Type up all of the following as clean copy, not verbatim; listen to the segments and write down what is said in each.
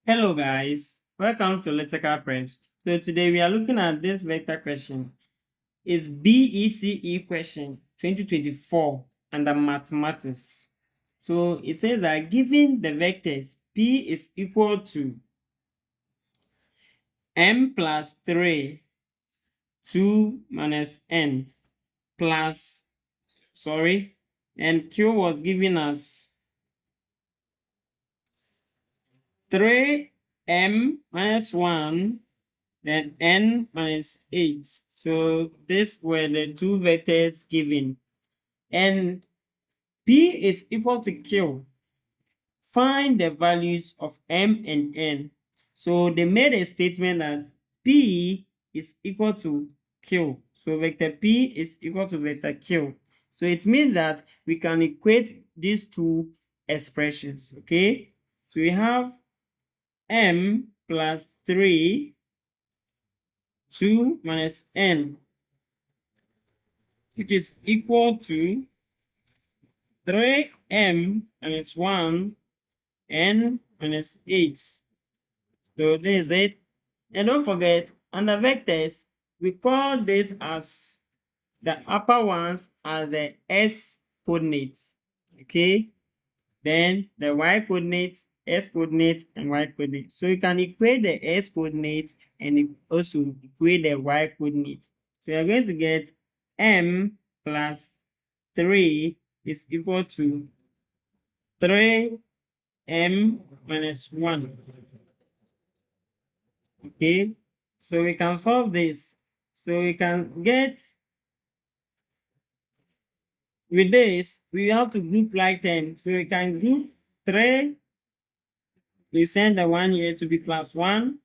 Hello guys, welcome to Electrical Preps. So today we are looking at this vector question. It's BECE question 2024 under mathematics. So it says that given the vectors P is equal to m plus 3, 2 minus n plus, and Q was giving us 3m minus 1 then n minus 8. So these were the two vectors given. And P is equal to Q. Find the values of m and n. So they made a statement that P is equal to Q. So vector P is equal to vector Q. So it means that we can equate these two expressions. Okay. So we have m plus 3, 2 minus n, which is equal to 3m minus 1 n minus 8. So this is it. And don't forget, under vectors, we call this as the upper ones as the s coordinates. Okay? Then the y coordinates, s coordinates, and y coordinates. So you can equate the s coordinates and also equate the y coordinates. So you're going to get m plus 3 is equal to 3m minus 1. Okay, so we can solve this. So we can get, with this, we have to group like 10. So we can group 3, we send the 1 here to be plus 1,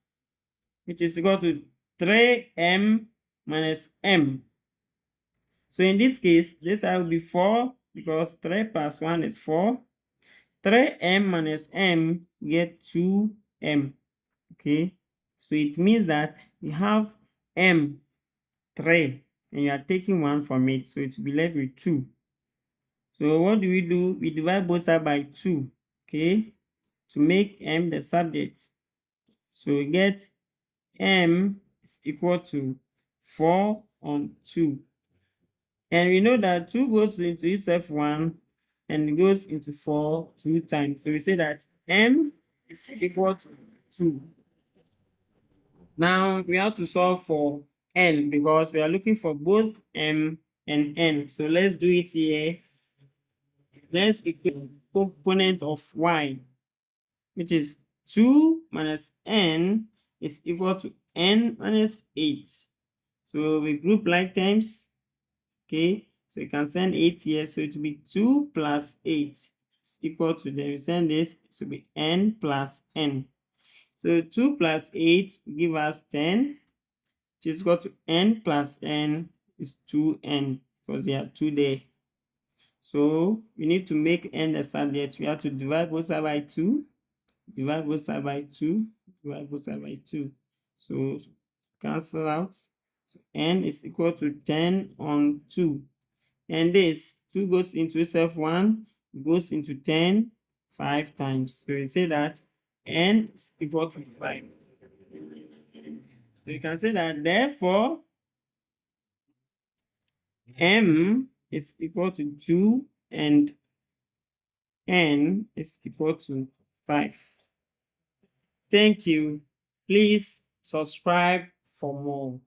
which is equal to 3m minus m. So in this case, this will be 4 because 3 plus 1 is 4. 3m minus m, we get 2m. Okay, so it means that we have m 3 and you are taking 1 from it, so it will be left with 2. So what do? We divide both sides by 2, okay, to make m the subject. So we get m is equal to 4 on 2. And we know that 2 goes into itself 1 and it goes into 4 2 times. So we say that m is equal to 2. Now we have to solve for n because we are looking for both m and n. So let's do it here. Let's equate the component of y, which is 2 minus n is equal to n minus 8. So we group like terms. Okay, so you can send 8 here. So it will be 2 plus 8 is equal to, then we send this, it will be n plus n. So 2 plus 8 will give us 10, which is equal to n plus n is 2n because there are 2 there. So we need to make n the subject. We have to divide both sides by 2, divide both sides by 2, divide both sides by 2. So cancel out. So n is equal to 10 on 2. And this 2 goes into itself 1, goes into 10 5 times. So we say that n is equal to 5. So you can say that therefore m is equal to 2 and n is equal to 5. Thank you. Please subscribe for more.